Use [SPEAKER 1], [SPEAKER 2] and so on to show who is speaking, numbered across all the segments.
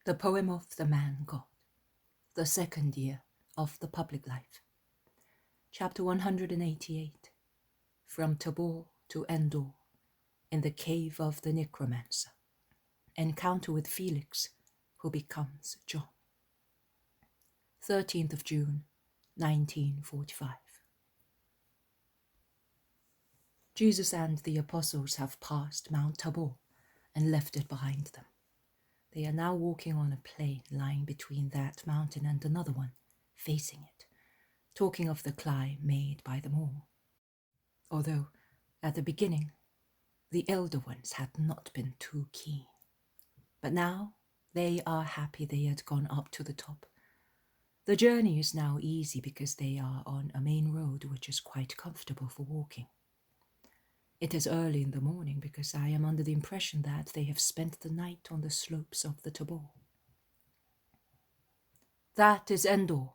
[SPEAKER 1] The Poem of the Man-God, the second year of the public life. Chapter 188. From Tabor to Endor, in the cave of the Necromancer. Encounter with Felix, who becomes John. 13th of June, 1945. Jesus and the apostles have passed Mount Tabor and left it behind them. They are now walking on a plain lying between that mountain and another one, facing it, talking of the climb made by them all. Although, at the beginning, the elder ones had not been too keen. But now they are happy they had gone up to the top. The journey is now easy because they are on a main road which is quite comfortable for walking. It is early in the morning because I am under the impression that they have spent the night on the slopes of the Tabor. That is Endor,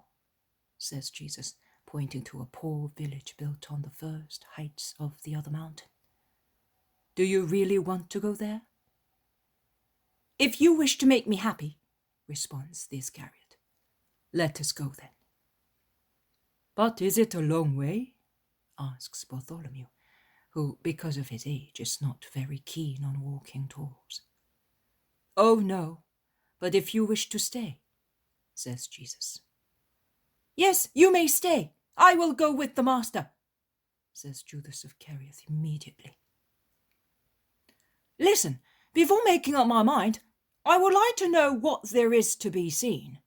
[SPEAKER 1] says Jesus, pointing to a poor village built on the first heights of the other mountain. Do you really want to go there? If you wish to make me happy, responds the Iscariot. Let us go then. But is it a long way? Asks Bartholomew, who, because of his age, is not very keen on walking tours. Oh, no, but if you wish to stay, says Jesus. Yes, you may stay. I will go with the master, says Judas of Kerioth immediately. Listen, before making up my mind, I would like to know what there is to be seen.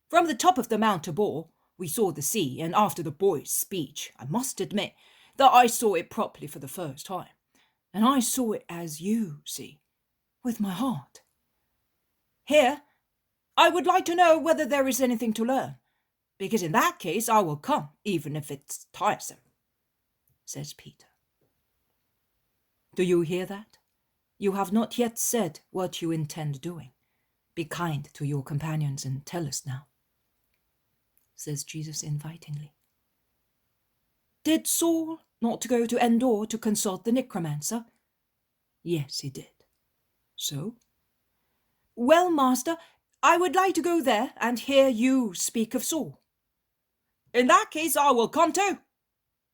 [SPEAKER 1] From the top of the Mount Tabor, we saw the sea, and after the boy's speech, I must admit that I saw it properly for the first time, and I saw it as you see, with my heart. Here, I would like to know whether there is anything to learn, because in that case I will come, even if it's tiresome, says Peter. Do you hear that? You have not yet said what you intend doing. Be kind to your companions and tell us now, says Jesus invitingly. Did Saul not go to Endor to consult the Necromancer? Yes, he did. So? Well, master, I would like to go there and hear you speak of Saul. In that case I will come too,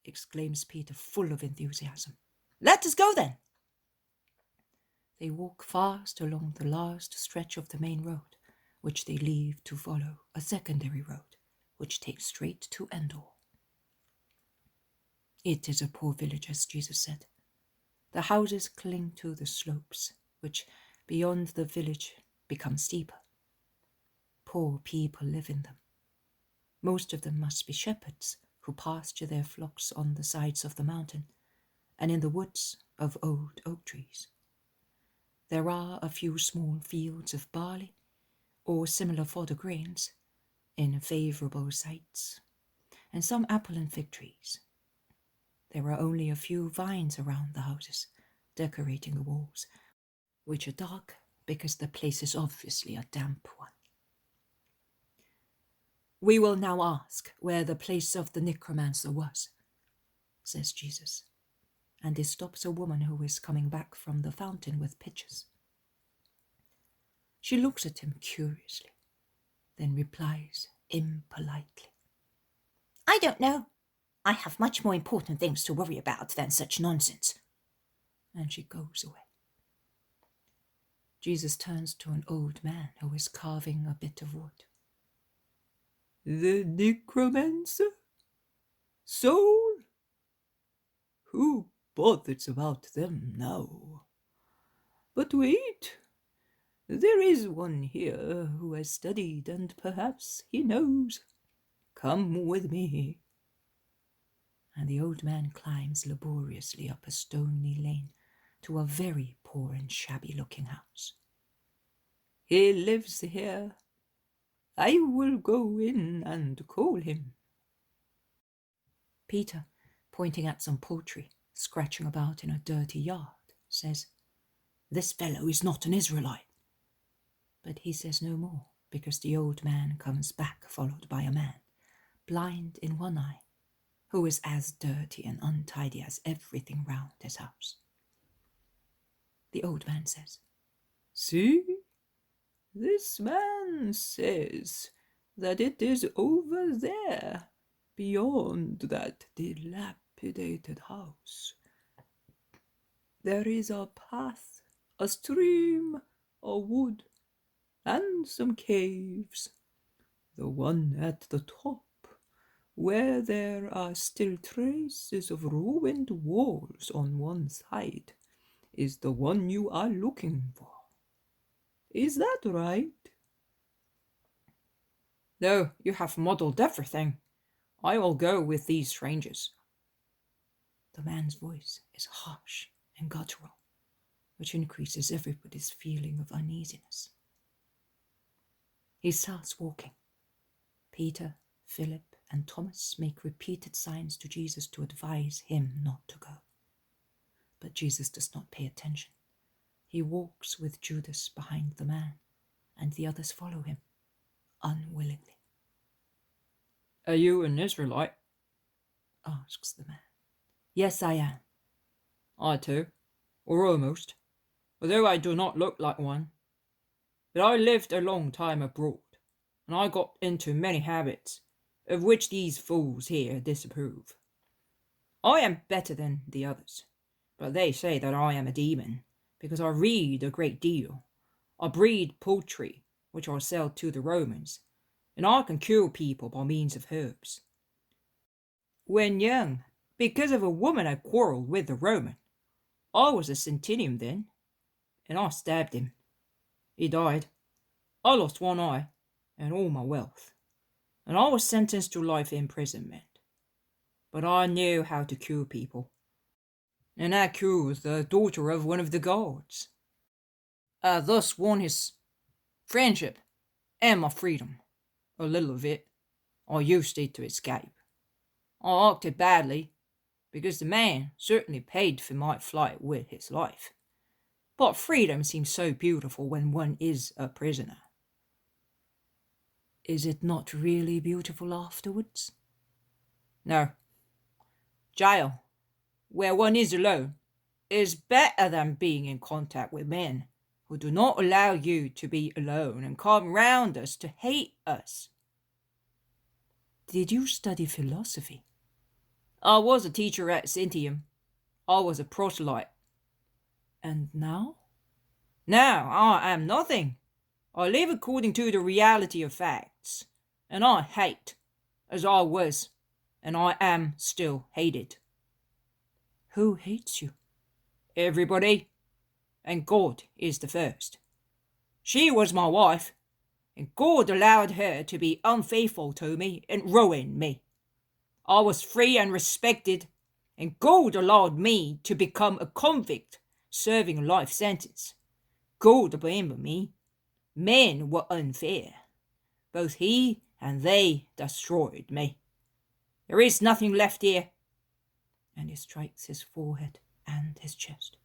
[SPEAKER 1] exclaims Peter, full of enthusiasm. Let us go then. They walk fast along the last stretch of the main road, which they leave to follow a secondary road, which takes straight to Endor. It is a poor village, as Jesus said. The houses cling to the slopes, which, beyond the village, become steeper. Poor people live in them. Most of them must be shepherds who pasture their flocks on the sides of the mountain and in the woods of old oak trees. There are a few small fields of barley or similar fodder grains in favourable sites, and some apple and fig trees. There are only a few vines around the houses, decorating the walls, which are dark because the place is obviously a damp one. We will now ask where the place of the Necromancer was, says Jesus, and he stops a woman who is coming back from the fountain with pitchers. She looks at him curiously, then replies impolitely. I don't know. I have much more important things to worry about than such nonsense. And she goes away. Jesus turns to an old man who is carving a bit of wood. The Necromancer? Soul? Who bothers about them now? But wait, there is one here who has studied, and perhaps he knows. Come with me. And the old man climbs laboriously up a stony lane to a very poor and shabby-looking house. He lives here. I will go in and call him. Peter, pointing at some poultry scratching about in a dirty yard, says, This fellow is not an Israelite. But he says no more, because the old man comes back followed by a man, blind in one eye, who is as dirty and untidy as everything round his house. The old man says, See, This man says that it is over there, beyond that dilapidated house. There is a path, a stream, a wood, and some caves. The one at the top, where there are still traces of ruined walls on one side, is the one you are looking for. Is that right? Though you have muddled everything, I will go with these strangers. The man's voice is harsh and guttural, which increases everybody's feeling of uneasiness. He starts walking. Peter, Philip, and Thomas make repeated signs to Jesus to advise him not to go. But Jesus does not pay attention. He walks with Judas behind the man, and the others follow him, unwillingly. Are you an Israelite? Asks the man. Yes, I am. I too, or almost, although I do not look like one. But I lived a long time abroad, and I got into many habits, of which these fools here disapprove. I am better than the others, but they say that I am a demon, because I read a great deal. I breed poultry, which I sell to the Romans, and I can cure people by means of herbs. When young, because of a woman I quarrelled with the Roman, I was a centurion then, and I stabbed him. He died. I lost one eye and all my wealth, and I was sentenced to life imprisonment. But I knew how to cure people, and I cured the daughter of one of the guards. I thus won his friendship and my freedom. A little of it. I used it to escape. I acted badly, because the man certainly paid for my flight with his life. But freedom seems so beautiful when one is a prisoner. Is it not really beautiful afterwards? No. Jail, where one is alone, is better than being in contact with men who do not allow you to be alone and come round us to hate us. Did you study philosophy? I was a teacher at Cyntium. I was a proselyte. And now? Now I am nothing. I live according to the reality of facts, and I hate, as I was, and I am still hated. Who hates you? Everybody, and God is the first. She was my wife, and God allowed her to be unfaithful to me and ruin me. I was free and respected, and God allowed me to become a convict serving a life sentence. God blamed me. Men were unfair. Both he and they destroyed me. There is nothing left here. And he strikes his forehead and his chest.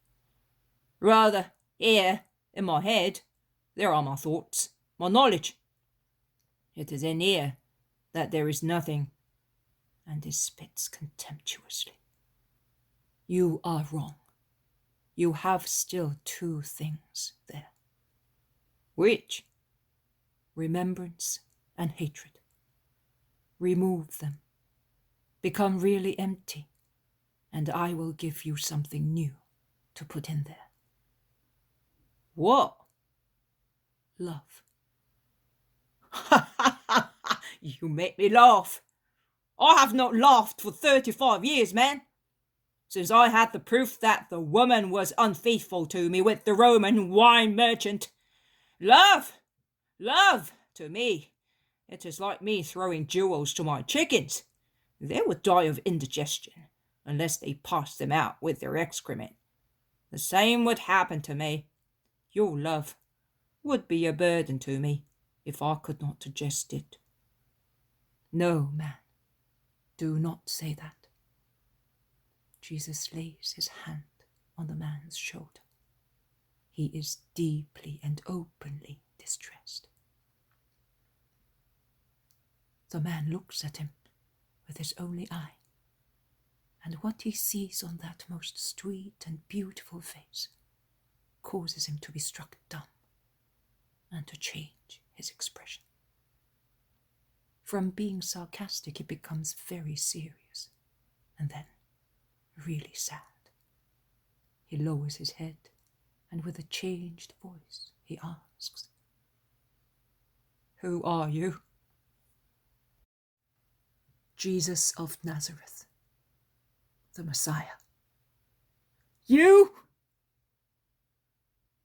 [SPEAKER 1] Rather, here, in my head, there are my thoughts, my knowledge. It is in here that there is nothing. And he spits contemptuously. You are wrong. You have still two things there. Which? Remembrance and hatred. Remove them. Become really empty, and I will give you something new to put in there. What? Love. You make me laugh. I have not laughed for 35 years, man. Since I had the proof that the woman was unfaithful to me with the Roman wine merchant. Love! Love! To me, it is like me throwing jewels to my chickens. They would die of indigestion unless they passed them out with their excrement. The same would happen to me. Your love would be a burden to me if I could not digest it. No, man, do not say that. Jesus lays his hand on the man's shoulder. He is deeply and openly distressed. The man looks at him with his only eye, and what he sees on that most sweet and beautiful face causes him to be struck dumb and began to change his expression. From being sarcastic, he becomes very serious, and then really sad. He lowers his head, and with a changed voice, he asks, "Who are you?" "Jesus of Nazareth, the Messiah." "You?"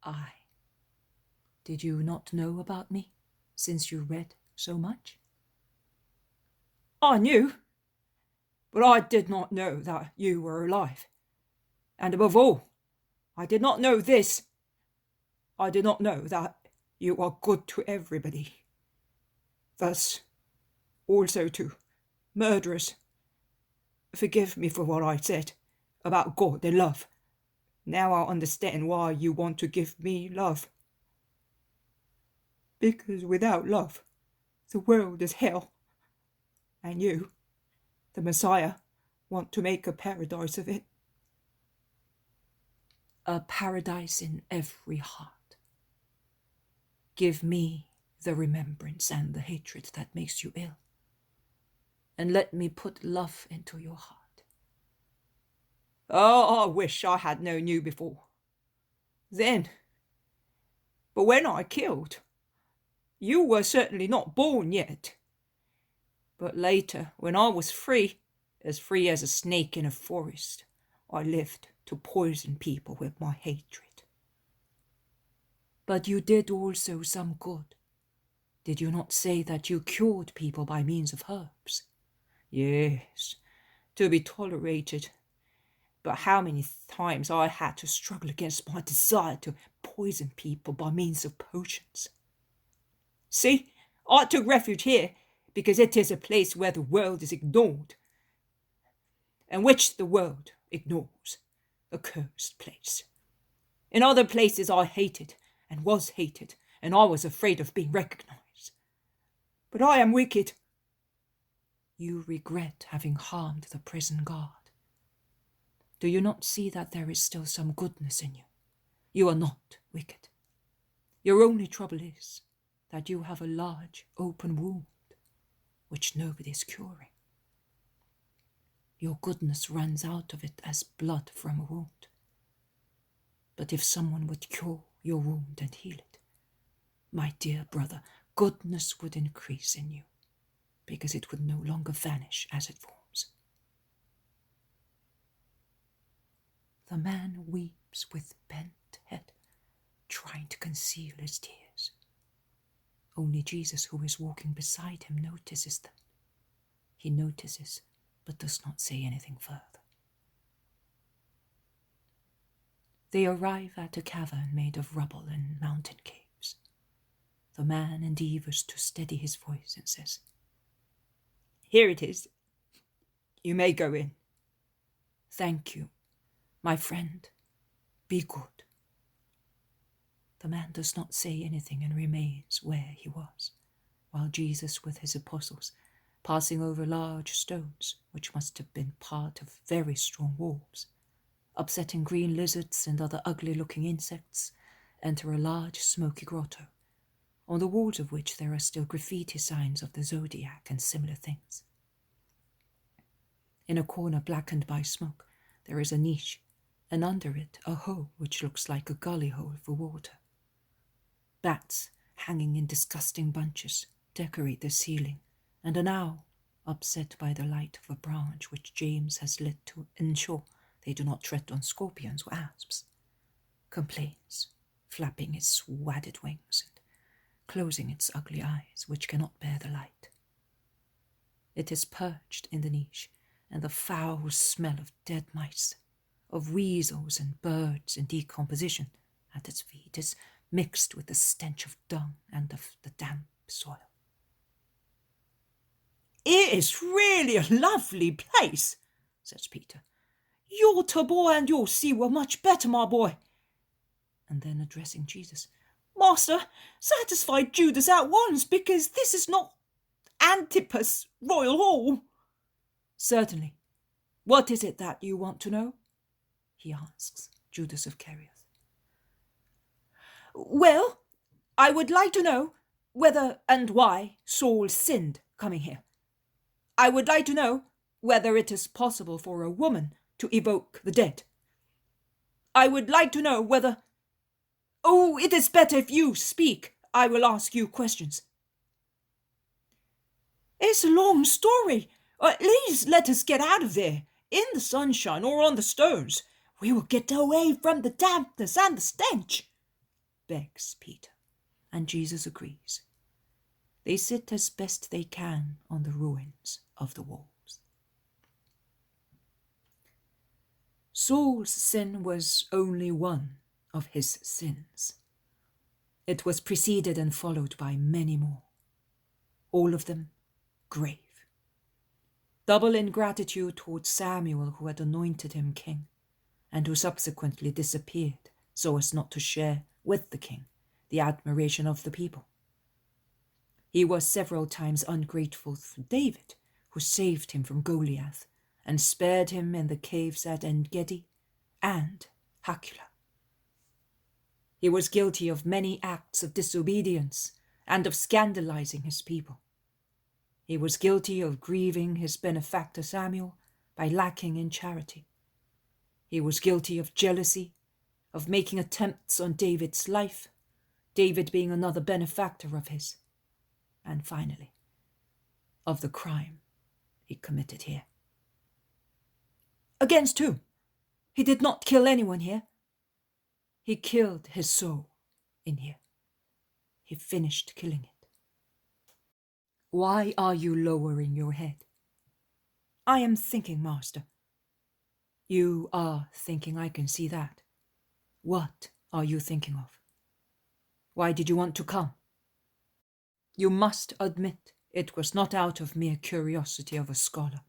[SPEAKER 1] "I. Did you not know about me, since you read so much?" "I knew, but I did not know that you were alive. And above all, I did not know this. I did not know that you are good to everybody. Thus, also to murderers. Forgive me for what I said about God and love. Now I understand why you want to give me love. Because without love, the world is hell. And you, the Messiah, want to make a paradise of it. A paradise in every heart. Give me the remembrance and the hatred that makes you ill, and let me put love into your heart. Oh, I wish I had known you before. Then, but when I killed, you were certainly not born yet. But later, when I was free as a snake in a forest, I lived to poison people with my hatred. But you did also some good. Did you not say that you cured people by means of herbs? Yes, to be tolerated. But how many times I had to struggle against my desire to poison people by means of potions. See, I took refuge here because it is a place where the world is ignored, and which the world ignores, a cursed place. In other places I hated, and was hated, and I was afraid of being recognized. But I am wicked. You regret having harmed the prison guard. Do you not see that there is still some goodness in you? You are not wicked. Your only trouble is that you have a large open wound, which nobody is curing. Your goodness runs out of it as blood from a wound. But if someone would cure your wound and heal it, my dear brother, goodness would increase in you, because it would no longer vanish as it forms. The man weeps with bent head, trying to conceal his tears. Only Jesus, who is walking beside him, notices them. He notices, but does not say anything further. They arrive at a cavern made of rubble and mountain caves. The man endeavors to steady his voice and says, "Here it is. You may go in." "Thank you, my friend. Be good." The man does not say anything and remains where he was, while Jesus with his apostles, passing over large stones, which must have been part of very strong walls, upsetting green lizards and other ugly-looking insects, enter a large smoky grotto, on the walls of which there are still graffiti signs of the zodiac and similar things. In a corner blackened by smoke, there is a niche, and under it a hole which looks like a gully hole for water. Bats, hanging in disgusting bunches, decorate the ceiling, and an owl, upset by the light of a branch which James has lit to ensure they do not tread on scorpions or asps, complains, flapping its wadded wings and closing its ugly eyes, which cannot bear the light. It is perched in the niche, and the foul smell of dead mice, of weasels and birds in decomposition at its feet is mixed with the stench of dung and of the damp soil. "It is really a lovely place," says Peter. "Your Tabor and your sea were much better, my boy." And then addressing Jesus, "Master, satisfy Judas at once, because this is not Antipas' royal hall." "Certainly. What is it that you want to know?" he asks Judas of Kerioth. "Well, I would like to know whether and why Saul sinned coming here. I would like to know whether it is possible for a woman to evoke the dead. I would like to know whether... Oh, it is better if you speak. I will ask you questions. It's a long story. At least let us get out of there, in the sunshine or on the stones. We will get away from the dampness and the stench, begs Peter, and Jesus agrees. They sit as best they can on the ruins of the walls. Saul's sin was only one of his sins. It was preceded and followed by many more, all of them grave. Double ingratitude towards Samuel, who had anointed him king, and who subsequently disappeared so as not to share with the king the admiration of the people. He was several times ungrateful to David, who saved him from Goliath and spared him in the caves at En-gedi and Hakilah. He was guilty of many acts of disobedience and of scandalizing his people. He was guilty of grieving his benefactor Samuel by lacking in charity. He was guilty of jealousy, of making attempts on David's life, David being another benefactor of his, and finally, of the crime he committed here. Against whom? He did not kill anyone here. He killed his soul in here. He finished killing it. Why are you lowering your head? I am thinking, Master. You are thinking, I can see that. What are you thinking of? Why did you want to come? You must admit it was not out of mere curiosity of a scholar.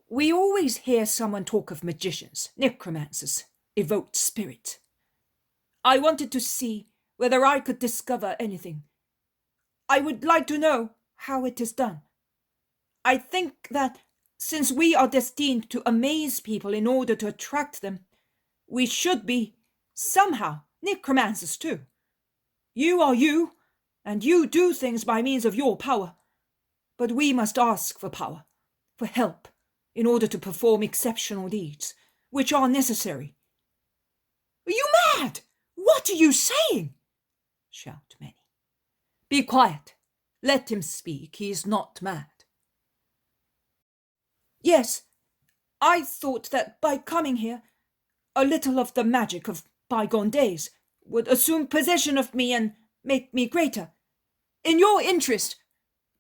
[SPEAKER 1] We always hear someone talk of magicians, necromancers, evoked spirits. I wanted to see whether I could discover anything. I would like to know how it is done. I think that since we are destined to amaze people in order to attract them, we should be, somehow, necromancers too. You are you, and you do things by means of your power. But we must ask for power, for help, in order to perform exceptional deeds, which are necessary. Are you mad? What are you saying? Shout many. Be quiet. Let him speak. He is not mad. Yes, I thought that by coming here, a little of the magic of bygone days would assume possession of me and make me greater. In your interest,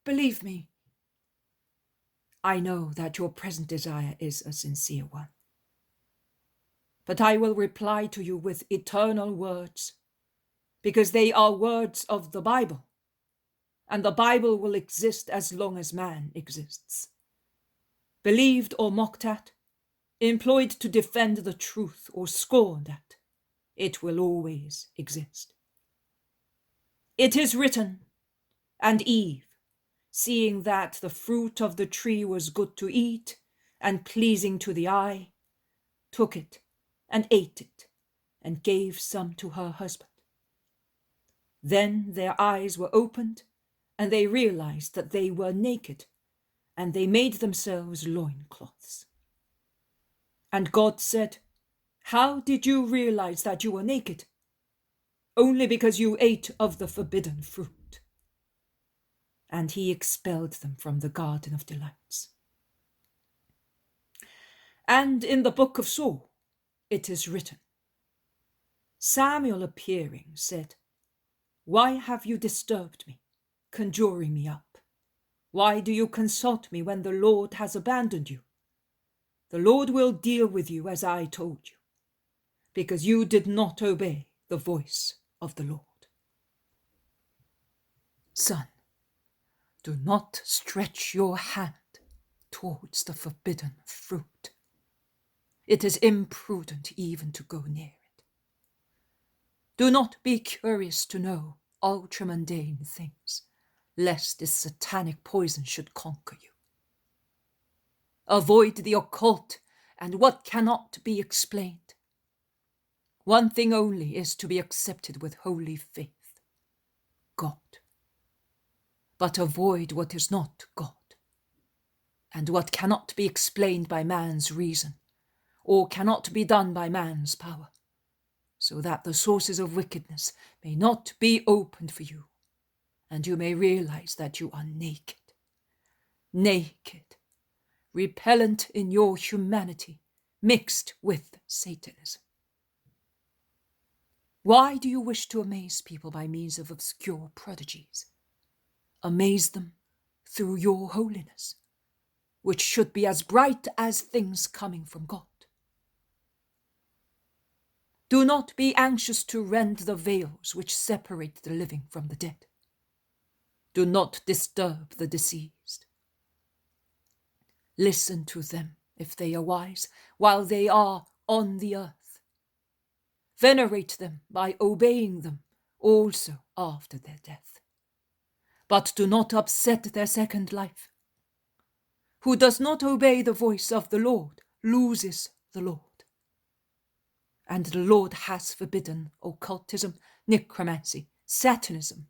[SPEAKER 1] believe me. I know that your present desire is a sincere one. But I will reply to you with eternal words, because they are words of the Bible, and the Bible will exist as long as man exists. Believed or mocked at, employed to defend the truth or scorned at, it will always exist. It is written, and Eve, seeing that the fruit of the tree was good to eat and pleasing to the eye, took it and ate it and gave some to her husband. Then their eyes were opened and they realized that they were naked, and they made themselves loincloths. And God said, "How did you realize that you were naked? Only because you ate of the forbidden fruit." And he expelled them from the garden of delights. And in the book of Saul, it is written, Samuel appearing said, "Why have you disturbed me, conjuring me up? Why do you consult me when the Lord has abandoned you? The Lord will deal with you as I told you, because you did not obey the voice of the Lord." Son, do not stretch your hand towards the forbidden fruit. It is imprudent even to go near it. Do not be curious to know ultramundane things, lest this satanic poison should conquer you. Avoid the occult and what cannot be explained. One thing only is to be accepted with holy faith: God. But avoid what is not God, and what cannot be explained by man's reason, or cannot be done by man's power, so that the sources of wickedness may not be opened for you, and you may realize that you are naked, repellent in your humanity, mixed with Satanism. Why do you wish to amaze people by means of obscure prodigies? Amaze them through your holiness, which should be as bright as things coming from God. Do not be anxious to rend the veils which separate the living from the dead. Do not disturb the deceased. Listen to them, if they are wise, while they are on the earth. Venerate them by obeying them also after their death. But do not upset their second life. Who does not obey the voice of the Lord loses the Lord. And the Lord has forbidden occultism, necromancy, Satanism,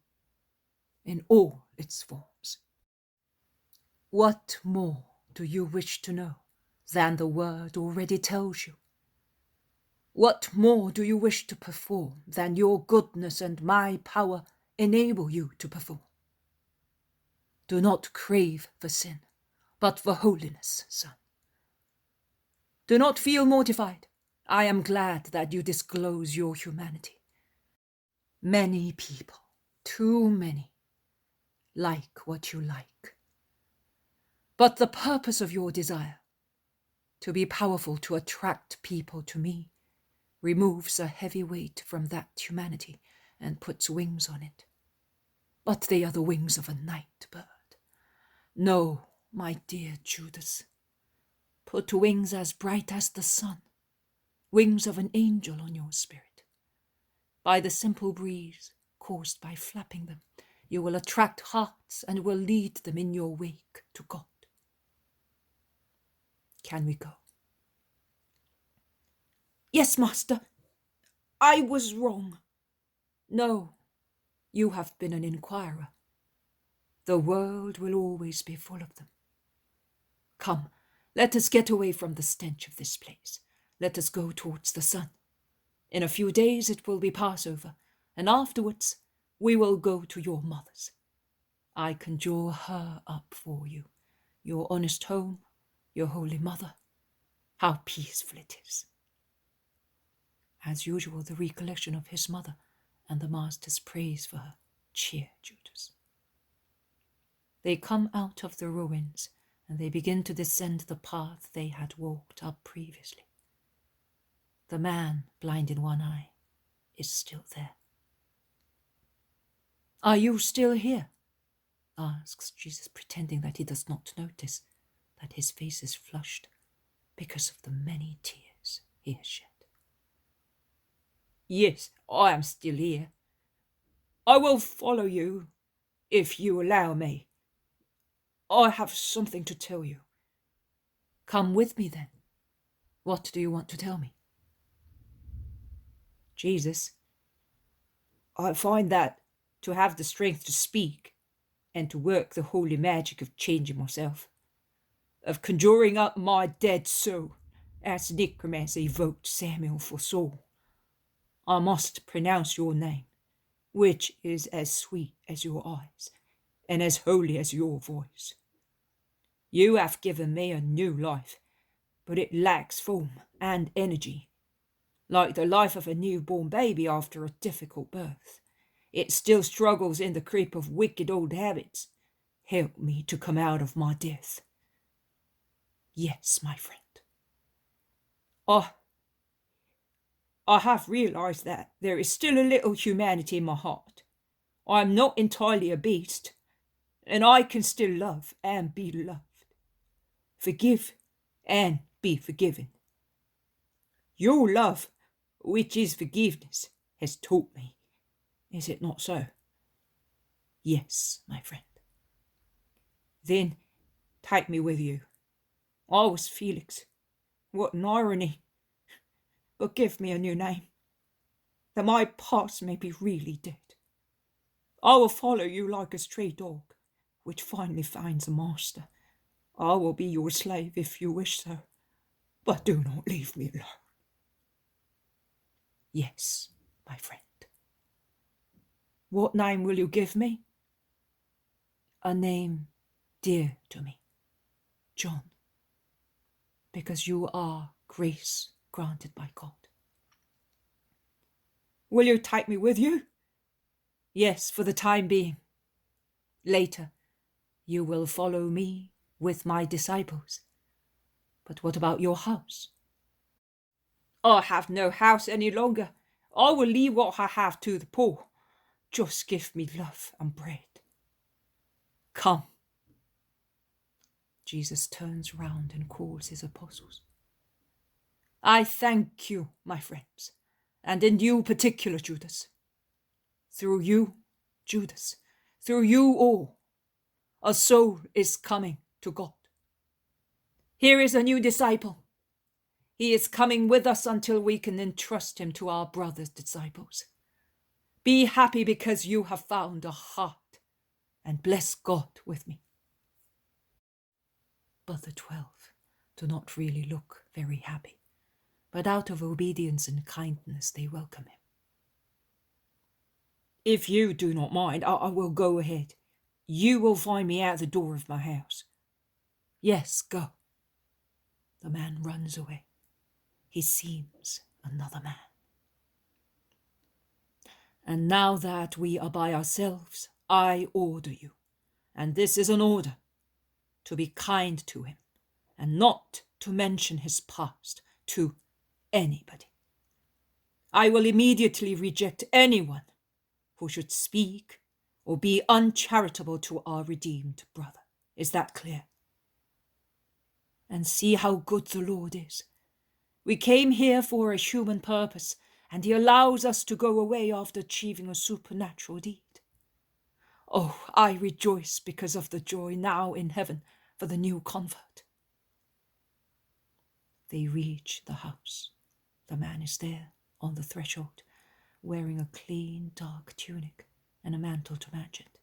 [SPEAKER 1] in all its forms. What more do you wish to know than the word already tells you? What more do you wish to perform than your goodness and my power enable you to perform? Do not crave for sin, but for holiness, son. Do not feel mortified. I am glad that you disclose your humanity. Many people, too many, like what you like. But the purpose of your desire, to be powerful to attract people to me, removes a heavy weight from that humanity and puts wings on it. But they are the wings of a night bird. No, my dear Judas, put wings as bright as the sun, wings of an angel on your spirit. By the simple breeze caused by flapping them, you will attract hearts and will lead them in your wake to God. Can we go? Yes, master. I was wrong. No, you have been an inquirer. The world will always be full of them. Come, let us get away from the stench of this place. Let us go towards the sun. In a few days it will be Passover, and afterwards we will go to your mother's. I conjure her up for you, your honest home, your holy mother. How peaceful it is. As usual, the recollection of his mother and the master's praise for her cheer Judas. They come out of the ruins, and they begin to descend the path they had walked up previously. The man, blind in one eye, is still there. Are you still here? Asks Jesus, pretending that he does not notice that his face is flushed because of the many tears he has shed. Yes, I am still here. I will follow you, if you allow me. I have something to tell you. Come with me, then. What do you want to tell me? Jesus, I find that to have the strength to speak and to work the holy magic of changing myself, of conjuring up my dead soul, as the Necromancer evoked Samuel for Saul, I must pronounce your name, which is as sweet as your eyes and as holy as your voice. You have given me a new life, but it lacks form and energy. Like the life of a newborn baby after a difficult birth, it still struggles in the creep of wicked old habits. Help me to come out of my death. Yes, my friend. I have realized that there is still a little humanity in my heart. I am not entirely a beast, and I can still love and be loved. Forgive and be forgiven. Your love, which is forgiveness, has taught me. Is it not so? Yes, my friend. Then take me with you. I was Felix. What an irony. But give me a new name. that my past may be really dead. I will follow you like a stray dog, which finally finds a master. I will be your slave if you wish so, but do not leave me alone. Yes, my friend. What name will you give me? A name dear to me, John, because you are grace granted by God. Will you take me with you? Yes, for the time being. Later, you will follow me with my disciples. But what about your house? I have no house any longer. I will leave what I have to the poor. Just give me love and bread. Come. Jesus turns round and calls his apostles. I thank you, my friends, and in you particular, Judas. Through you, Judas, through you all, a soul is coming to God. Here is a new disciple. He is coming with us until we can entrust him to our brothers' disciples. Be happy because you have found a heart, and bless God with me. But the 12 do not really look very happy, but out of obedience and kindness they welcome him. If you do not mind, I will go ahead. You will find me at the door of my house. Yes, go. The man runs away. He seems another man. And now that we are by ourselves, I order you, and this is an order, to be kind to him, and not to mention his past to anybody. I will immediately reject anyone who should speak or be uncharitable to our redeemed brother. Is that clear? And see how good the Lord is. We came here for a human purpose, and he allows us to go away after achieving a supernatural deed. Oh, I rejoice because of the joy now in heaven for the new convert. They reach the house. The man is there on the threshold, wearing a clean, dark tunic and a mantle to match it,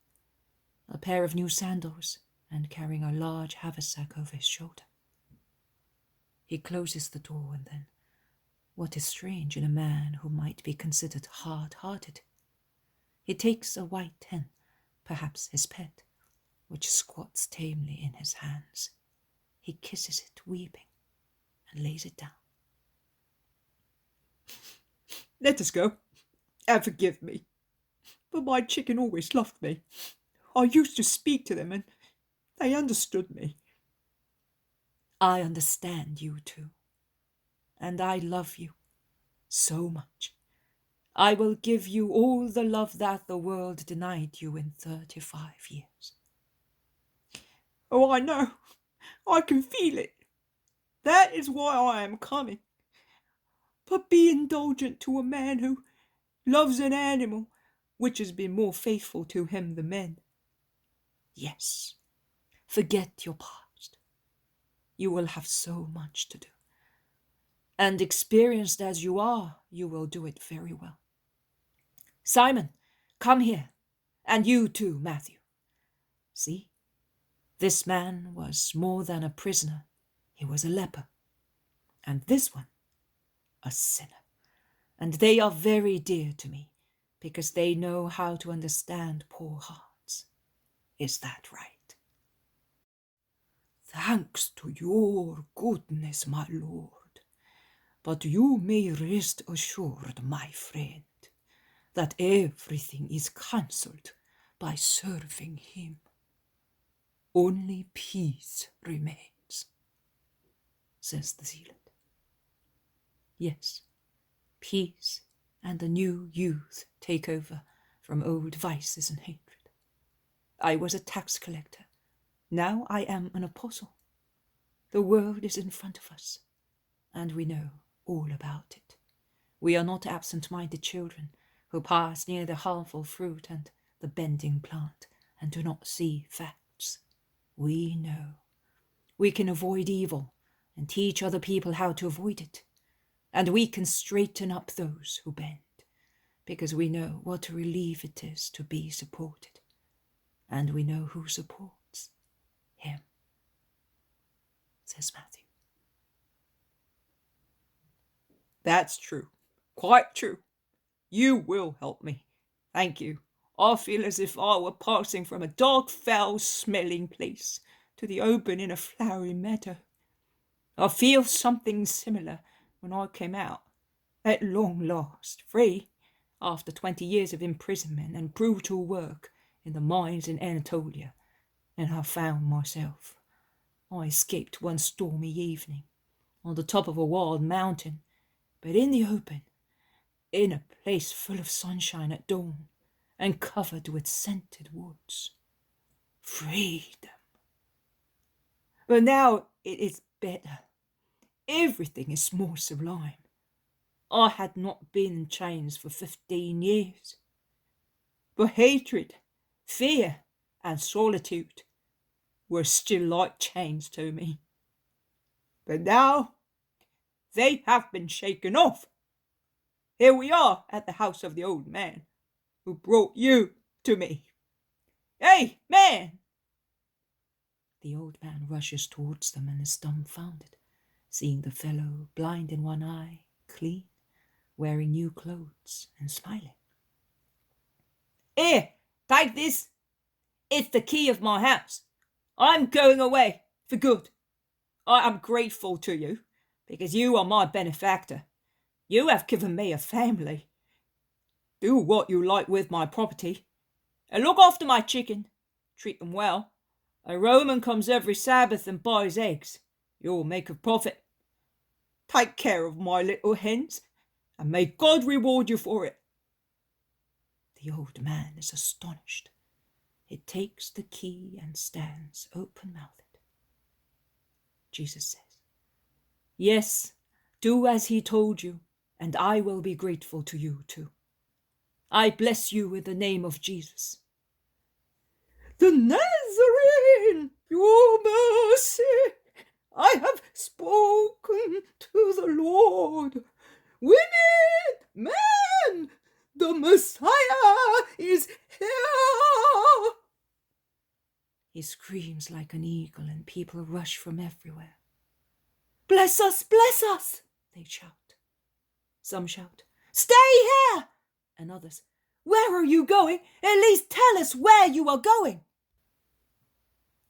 [SPEAKER 1] a pair of new sandals, and carrying a large haversack over his shoulder. He closes the door, and then, what is strange in a man who might be considered hard-hearted, he takes a white hen, perhaps his pet, which squats tamely in his hands. He kisses it, weeping, and lays it down. Let us go, and forgive me, but my chicken always loved me. I used to speak to them, and they understood me. I understand you too, and I love you so much. I will give you all the love that the world denied you in 35 years. Oh, I know. I can feel it. That is why I am coming. But be indulgent to a man who loves an animal which has been more faithful to him than men. Yes, forget your past. You will have so much to do. And experienced as you are, you will do it very well. Simon, come here, and you too, Matthew. See, this man was more than a prisoner. He was a leper. And this one, a sinner. And they are very dear to me, because they know how to understand poor hearts. Is that right? Thanks to your goodness, my lord. But you may rest assured, my friend, that everything is cancelled by serving him. Only peace remains, says the zealot. Yes, peace and a new youth take over from old vices and hatred. I was a tax collector. Now I am an apostle. The world is in front of us, and we know all about it. We are not absent-minded children who pass near the harmful fruit and the bending plant and do not see facts. We know. We can avoid evil and teach other people how to avoid it, and we can straighten up those who bend. because we know what a relief it is to be supported, and we know who supports him, says Matthew. That's true. Quite true. You will help me. Thank you. I feel as if I were passing from a dark, foul-smelling place to the open in a flowery meadow. I feel something similar when I came out, at long last, free, after 20 years of imprisonment and brutal work in the mines in Anatolia, and I found myself. I escaped one stormy evening, on the top of a wild mountain, but in the open, in a place full of sunshine at dawn, and covered with scented woods. Freedom. But now it is better. Everything is more sublime. I had not been in chains for 15 years. But hatred, fear, and solitude were still like chains to me. But now they have been shaken off. Here we are at the house of the old man who brought you to me. Hey, man! The old man rushes towards them and is dumbfounded, seeing the fellow blind in one eye, clean, wearing new clothes and smiling. Here, take this. It's the key of my house. I'm going away for good. I am grateful to you because you are my benefactor. You have given me a family. Do what you like with my property and look after my chicken. Treat them well. A Roman comes every Sabbath and buys eggs. You'll make a profit. Take care of my little hens, and may God reward you for it. The old man is astonished. He takes the key and stands open-mouthed. Jesus says, Yes, do as he told you, and I will be grateful to you too. I bless you in the name of Jesus. The Nazarene, your mercy, I have spoken to the Lord. Women, men, the Messiah is here. He screams like an eagle and people rush from everywhere. Bless us, they shout. Some shout, stay here, and others, where are you going? At least tell us where you are going.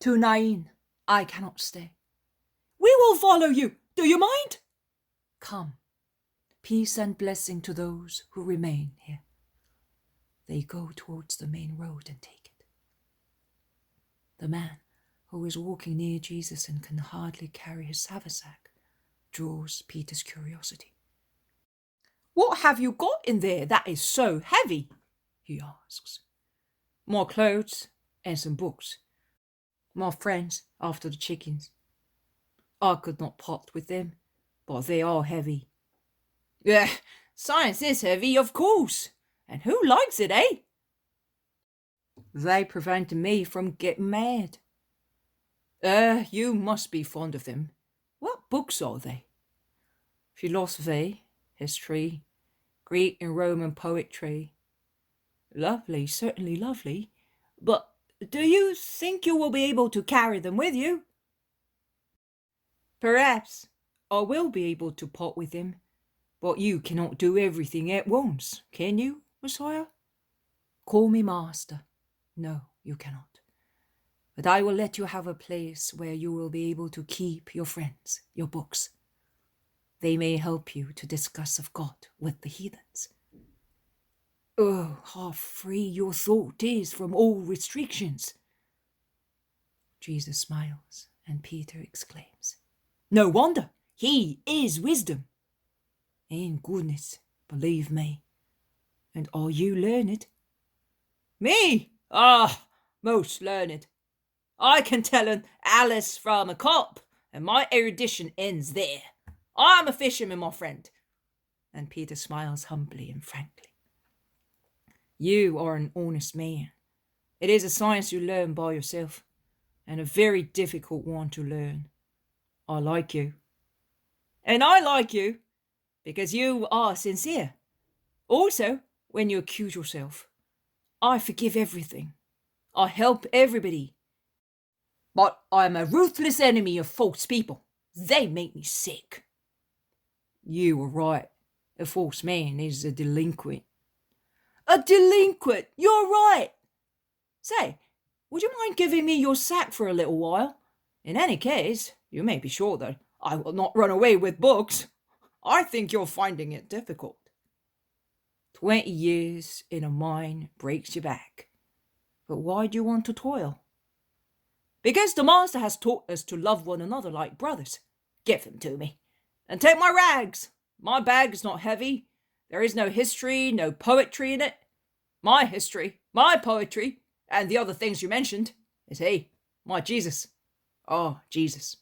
[SPEAKER 1] To Nain, I cannot stay. We will follow you. Do you mind? Come. Peace and blessing to those who remain here. They go towards the main road and take it. The man, who is walking near Jesus and can hardly carry his haversack, draws Peter's curiosity. What have you got in there that is so heavy? He asks. More clothes and some books. My friends after the chickens. I could not part with them, but they are heavy. Yeah, science is heavy, of course. And who likes it, eh? They prevented me from getting mad. You must be fond of them. What books are they? Philosophy, history, Greek and Roman poetry. Lovely, certainly lovely. But do you think you will be able to carry them with you? Perhaps I will be able to part with them, but you cannot do everything at once, can you, Messiah? Call me master. No, you cannot. But I will let you have a place where you will be able to keep your friends, your books. They may help you to discuss of God with the heathens. Oh, how free your thought is from all restrictions. Jesus smiles, and Peter exclaims, No wonder, he is wisdom. And goodness, believe me. And are you learned? Me? Most learned. I can tell an Alice from a cop, and my erudition ends there. I'm a fisherman, my friend. And Peter smiles humbly and frankly. You are an honest man. It is a science you learn by yourself, and a very difficult one to learn. I like you. And I like you, because you are sincere. Also, when you accuse yourself. I forgive everything. I help everybody. But I am a ruthless enemy of false people. They make me sick. You were right. A false man is a delinquent. A delinquent! You're right! Say, would you mind giving me your sack for a little while? In any case, you may be sure that I will not run away with books. I think you're finding it difficult. 20 years in a mine breaks your back. But why do you want to toil? Because the master has taught us to love one another like brothers. Give them to me. And take my rags. My bag is not heavy. There is no history, no poetry in it. My history, my poetry, and the other things you mentioned, is he, my Jesus. Oh, Jesus.